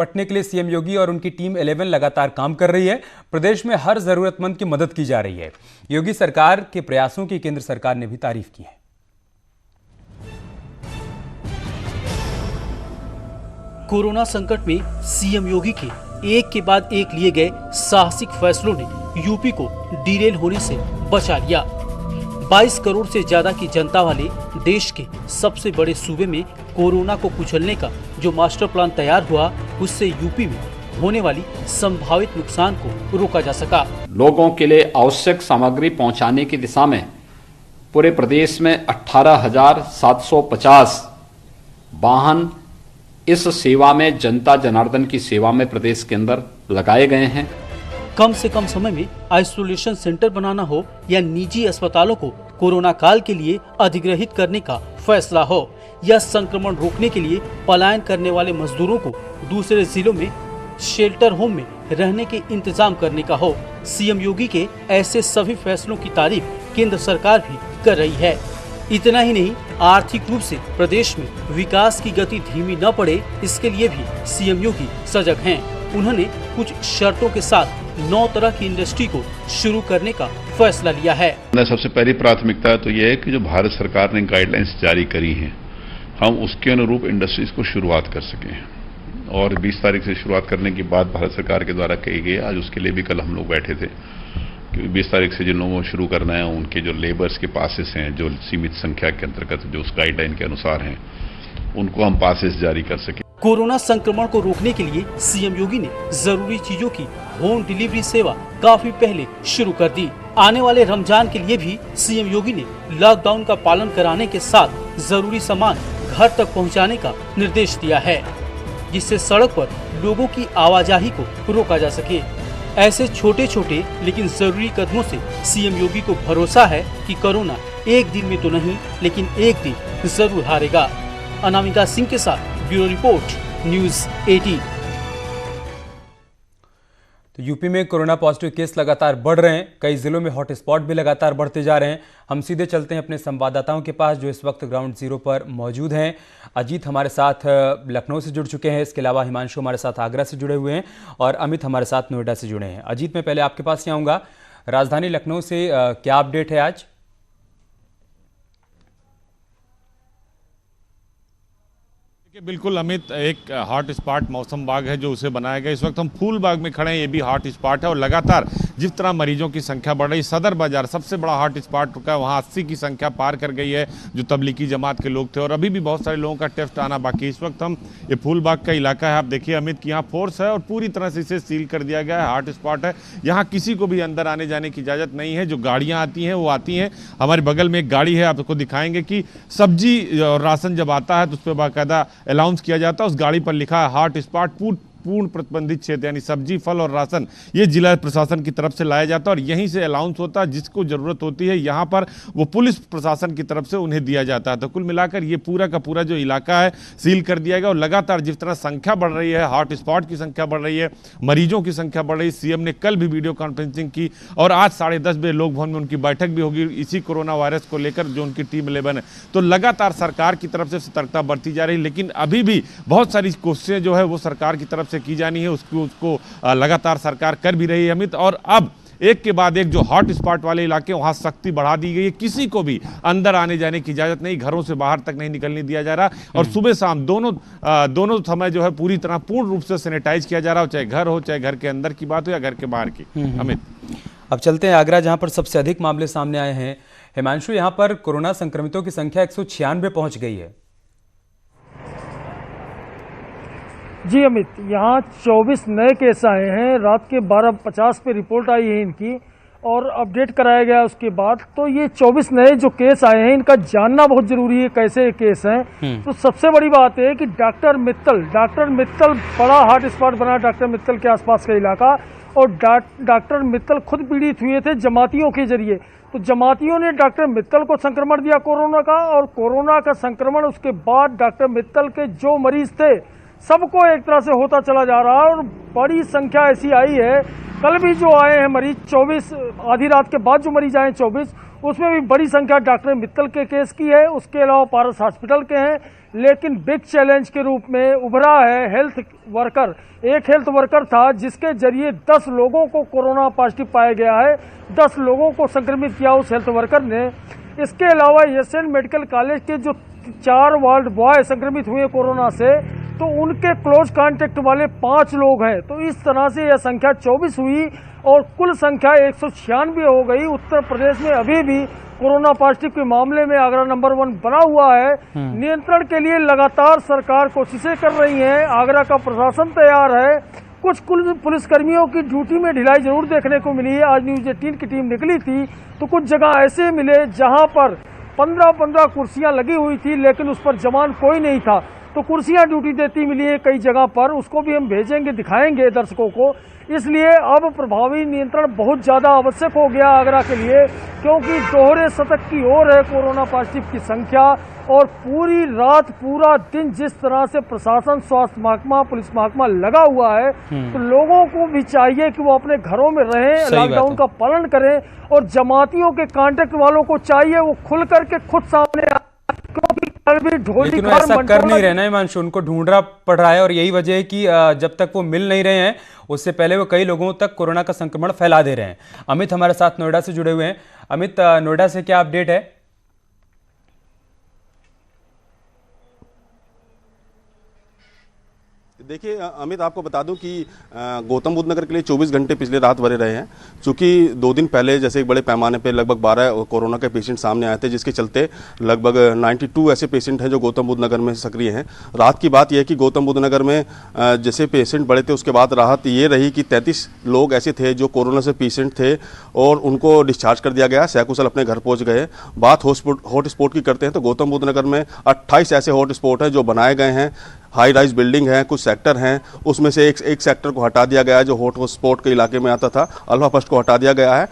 निपटने के लिए सीएम योगी और उनकी टीम 11 लगातार काम कर रही है। प्रदेश में हर जरूरतमंद की मदद की जा रही है। योगी सरकार के प्रयासों की केंद्र सरकार ने भी तारीफ की है। कोरोना संकट में सीएम योगी के एक के बाद एक लिए गए साहसिक फैसलों ने यूपी को डिरेल होने से बचा लिया। 22 करोड़ से ज्यादा की जनता वाले देश के सबसे बड़े सूबे में कोरोना को कुचलने का जो मास्टर प्लान तैयार हुआ, उससे यूपी में होने वाली संभावित नुकसान को रोका जा सका। लोगों के लिए आवश्यक सामग्री पहुंचाने की दिशा में पूरे प्रदेश में 18,750 वाहन इस सेवा में, जनता जनार्दन की सेवा में प्रदेश के अंदर लगाए गए हैं। कम से कम समय में आइसोलेशन सेंटर बनाना हो या निजी अस्पतालों को कोरोना काल के लिए अधिग्रहित करने का फैसला हो या संक्रमण रोकने के लिए पलायन करने वाले मजदूरों को दूसरे जिलों में शेल्टर होम में रहने के इंतजाम करने का हो, सीएम योगी के ऐसे सभी फैसलों की तारीफ केंद्र सरकार भी कर रही है। इतना ही नहीं, आर्थिक रूप से प्रदेश में विकास की गति धीमी न पड़े, इसके लिए भी सीएम योगी सजग हैं। उन्होंने कुछ शर्तों के साथ 9 तरह की इंडस्ट्री को शुरू करने का फैसला लिया है। सबसे पहली प्राथमिकता तो यह है कि जो भारत सरकार ने गाइडलाइंस जारी करी हैं, हम उसके अनुरूप इंडस्ट्रीज को शुरुआत कर सकें। और 20 तारीख से शुरुआत करने की बात भारत सरकार के द्वारा कही गई। आज उसके लिए भी कल हम लोग बैठे थे कि 20 तारीख से जिन लोगों को शुरू करना है, उनके जो लेबर्स के पासेस हैं, जो सीमित संख्या के अंतर्गत जो उस गाइडलाइन के अनुसार हैं, उनको हम पासेस जारी कर सकें। कोरोना संक्रमण को रोकने के लिए सीएम योगी ने जरूरी चीजों की होम डिलीवरी सेवा काफी पहले शुरू कर दी। आने वाले रमजान के लिए भी सीएम योगी ने लॉकडाउन का पालन कराने के साथ जरूरी सामान घर तक पहुंचाने का निर्देश दिया है, जिससे सड़क पर लोगों की आवाजाही को रोका जा सके। ऐसे छोटे छोटे लेकिन जरूरी कदमों से सीएम योगी को भरोसा है कि कोरोना एक दिन में तो नहीं, लेकिन एक दिन जरूर हारेगा। अनामिका सिंह के साथ ब्यूरो रिपोर्ट, न्यूज़ 18। तो यूपी में कोरोना पॉजिटिव केस लगातार बढ़ रहे हैं। कई जिलों में हॉटस्पॉट भी लगातार बढ़ते जा रहे हैं। हम सीधे चलते हैं अपने संवाददाताओं के पास, जो इस वक्त ग्राउंड जीरो पर मौजूद हैं। अजीत हमारे साथ लखनऊ से जुड़ चुके हैं, इसके अलावा हिमांशु हमारे साथ आगरा से जुड़े हुए हैं और अमित हमारे साथ नोएडा से जुड़े हैं। अजीत, मैं पहले आपके पास ही आऊँगा। राजधानी लखनऊ से क्या अपडेट है आज? बिल्कुल अमित, एक हॉट स्पॉट मौसम बाग है जो उसे बनाया गया। इस वक्त हम फूल बाग में खड़े हैं, ये भी हॉट स्पॉट है और लगातार जिस तरह मरीजों की संख्या बढ़ रही, सदर बाजार सबसे बड़ा हॉट स्पॉट का, वहाँ 80 की संख्या पार कर गई है जो तबलीगी जमात के लोग थे और अभी भी बहुत सारे लोगों का टेस्ट आना बाकी। इस वक्त हम ये फूल बाग का इलाका है, आप देखिए अमित की यहाँ फोर्स है और पूरी तरह से इसे सील कर दिया गया है। हॉट स्पॉट है, यहाँ किसी को भी अंदर आने जाने की इजाज़त नहीं है। जो गाड़ियाँ आती हैं वो आती हैं। हमारे बगल में एक गाड़ी है, आपको दिखाएंगे कि सब्जी और राशन जब आता है तो उस पर बाकायदा अनाउंस किया जाता है। उस गाड़ी पर लिखा है हॉट स्पॉट पूर्ण प्रतिबंधित क्षेत्र, यानी सब्जी, फल और राशन ये जिला प्रशासन की तरफ से लाया जाता है और यहीं से अलाउंस होता है। जिसको जरूरत होती है यहाँ पर वो पुलिस प्रशासन की तरफ से उन्हें दिया जाता है। तो कुल मिलाकर ये पूरा का पूरा जो इलाका है सील कर दिया गया और लगातार जिस तरह संख्या बढ़ रही है, हॉट स्पॉट की संख्या बढ़ रही है, मरीजों की संख्या बढ़ रही है। सीएम ने कल भी वीडियो कॉन्फ्रेंसिंग की और आज 10:30 बजे लोक भवन में उनकी बैठक भी होगी इसी कोरोना वायरस को लेकर, जो उनकी टीम 11 है। तो लगातार सरकार की तरफ से सतर्कता बरती जा रही है, लेकिन अभी भी बहुत सारी कोशिशें जो है वो सरकार की तरफ से की जानी है, उसको लगातार सरकार कर भी रही है अमित। और अब एक के बाद एक जो हॉट स्पॉट वाले इलाके, वहां सख्ती बढ़ा दी गई है। किसी को भी अंदर आने जाने की इजाजत नहीं, घरों से बाहर तक नहीं निकलने दिया जा रहा और सुबह शाम दोनों समय जो है पूरी तरह पूर्ण रूप से सैनिटाइज किया जा रहा हो, चाहे घर हो, चाहे घर के अंदर की बात हो या घर के बाहर की। अमित, अब चलते हैं आगरा, जहां पर सबसे अधिक मामले सामने आए हैं। हिमांशु, यहां पर कोरोना संक्रमितों की संख्या 196 पहुंच गई है। जी अमित, यहाँ 24 नए केस आए हैं। रात के 12:50 पे रिपोर्ट आई है इनकी और अपडेट कराया गया उसके बाद। तो ये 24 नए जो केस आए हैं, इनका जानना बहुत जरूरी है कैसे केस हैं। तो सबसे बड़ी बात है कि डॉक्टर मित्तल बड़ा हॉट स्पॉट बना, डॉक्टर मित्तल के आसपास का इलाका। और डॉक्टर मित्तल खुद पीड़ित हुए थे जमातियों के जरिए। तो जमातियों ने डॉक्टर मित्तल को संक्रमण दिया कोरोना का, और कोरोना का संक्रमण उसके बाद डॉक्टर मित्तल के जो मरीज थे सबको एक तरह से होता चला जा रहा है। और बड़ी संख्या ऐसी आई है, कल भी जो आए हैं मरीज 24, आधी रात के बाद जो मरीज आए 24, उसमें भी बड़ी संख्या डॉक्टर मित्तल के केस की है, उसके अलावा पारस हॉस्पिटल के हैं। लेकिन बिग चैलेंज के रूप में उभरा है हेल्थ वर्कर। एक हेल्थ वर्कर था जिसके जरिए 10 लोगों को कोरोना पॉजिटिव पाया गया है, 10 लोगों को संक्रमित किया उस हेल्थ वर्कर ने। इसके अलावा एशियन मेडिकल कॉलेज के जो 4 वार्ड बॉय संक्रमित हुए कोरोना से, तो उनके क्लोज कांटेक्ट वाले 5 लोग हैं। तो इस तरह से यह संख्या 24 हुई और कुल संख्या 196 हो गई। उत्तर प्रदेश में अभी भी कोरोना पॉजिटिव के मामले में आगरा नंबर 1 बना हुआ है। नियंत्रण के लिए लगातार सरकार कोशिशें कर रही है, आगरा का प्रशासन तैयार है। कुछ पुलिसकर्मियों की ड्यूटी में ढिलाई जरूर देखने को मिली है। आज न्यूज 18 की टीम निकली थी तो कुछ जगह ऐसे मिले जहां पर 15-15 कुर्सियां लगी हुई थी, लेकिन उस पर जवान कोई नहीं था। तो कुर्सियां ड्यूटी देती मिली है कई जगह पर, उसको भी हम भेजेंगे, दिखाएंगे दर्शकों को। इसलिए अब प्रभावी नियंत्रण बहुत ज्यादा आवश्यक हो गया आगरा के लिए, क्योंकि दोहरे शतक की ओर है कोरोना पॉजिटिव की संख्या। और पूरी रात पूरा दिन जिस तरह से प्रशासन, स्वास्थ्य महकमा, पुलिस महकमा लगा हुआ है, तो लोगों को भी चाहिए कि वो अपने घरों में रहें, लॉकडाउन का पालन करें। और जमातियों के कांटेक्ट वालों को चाहिए वो खुल करके खुद सामने आए, क्योंकि लेकिन वो ऐसा कर नहीं रहे ना हिमांशु, उनको ढूंढना पड़ रहा है। और यही वजह है कि जब तक वो मिल नहीं रहे हैं उससे पहले वो कई लोगों तक कोरोना का संक्रमण फैला दे रहे हैं। अमित हमारे साथ नोएडा से जुड़े हुए हैं। अमित, नोएडा से क्या अपडेट है? देखिए अमित, आपको बता दूं कि गौतम बुद्ध नगर के लिए 24 घंटे पिछले रात भरे रहे हैं। चूंकि 2 दिन पहले जैसे एक बड़े पैमाने पे लगभग 12 कोरोना के पेशेंट सामने आए थे, जिसके चलते लगभग 92 ऐसे पेशेंट हैं जो गौतम बुद्ध नगर में सक्रिय हैं। रात की बात यह है कि गौतम बुद्ध नगर में जैसे पेशेंट बढ़े थे, उसके बाद राहत ये रही कि 33 लोग ऐसे थे जो कोरोना से पेशेंट थे और उनको डिस्चार्ज कर दिया गया, सकुशल अपने घर पहुँच गए। बात हॉट स्पॉट की करते हैं तो गौतम बुद्ध नगर में 28 ऐसे हॉट स्पॉट हैं जो बनाए गए हैं। हाई राइज बिल्डिंग है, कुछ सेक्टर हैं, उसमें से एक सेक्टर को हटा दिया गया है जो हॉट स्पॉट के इलाके में आता था। अल्फा फर्स्ट को हटा दिया गया है।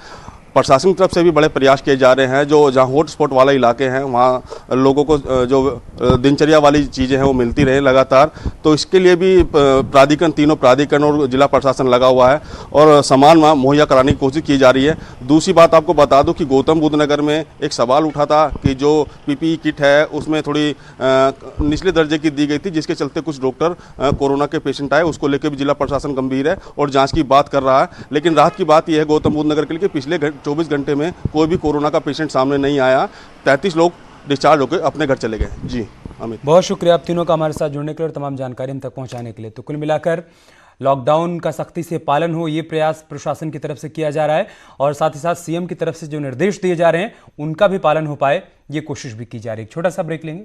प्रशासन की तरफ से भी बड़े प्रयास किए जा रहे हैं। जो जहां हॉट स्पॉट वाला इलाके हैं वहां लोगों को जो दिनचर्या वाली चीज़ें हैं वो मिलती रहे लगातार। तो इसके लिए भी प्राधिकरण, तीनों प्राधिकरण और जिला प्रशासन लगा हुआ है और सामान वहाँ मुहैया कराने की कोशिश की जा रही है। दूसरी बात आपको बता दूं कि गौतम बुद्ध नगर में एक सवाल उठा था कि जो PPE किट है उसमें थोड़ी निचले दर्जे की दी गई थी, जिसके चलते कुछ डॉक्टर कोरोना के पेशेंट आए। उसको लेकर भी जिला प्रशासन गंभीर है और जाँच की बात कर रहा है। लेकिन रात की बात यह है गौतम बुद्ध नगर के लिए पिछले 24 घंटे में कोई भी कोरोना का पेशेंट सामने नहीं आया। 33 लोग डिस्चार्ज होकर अपने घर चले गए। जी अमित, बहुत शुक्रिया आप तीनों का हमारे साथ जुड़ने के लिए और तमाम जानकारी हम तक पहुंचाने के लिए। तो कुल मिलाकर लॉकडाउन का सख्ती से पालन हो, ये प्रयास प्रशासन की तरफ से किया जा रहा है और साथ ही साथ CM की तरफ से जो निर्देश दिए जा रहे हैं उनका भी पालन हो पाए, ये कोशिश भी की जा रही है। छोटा सा ब्रेक लेंगे।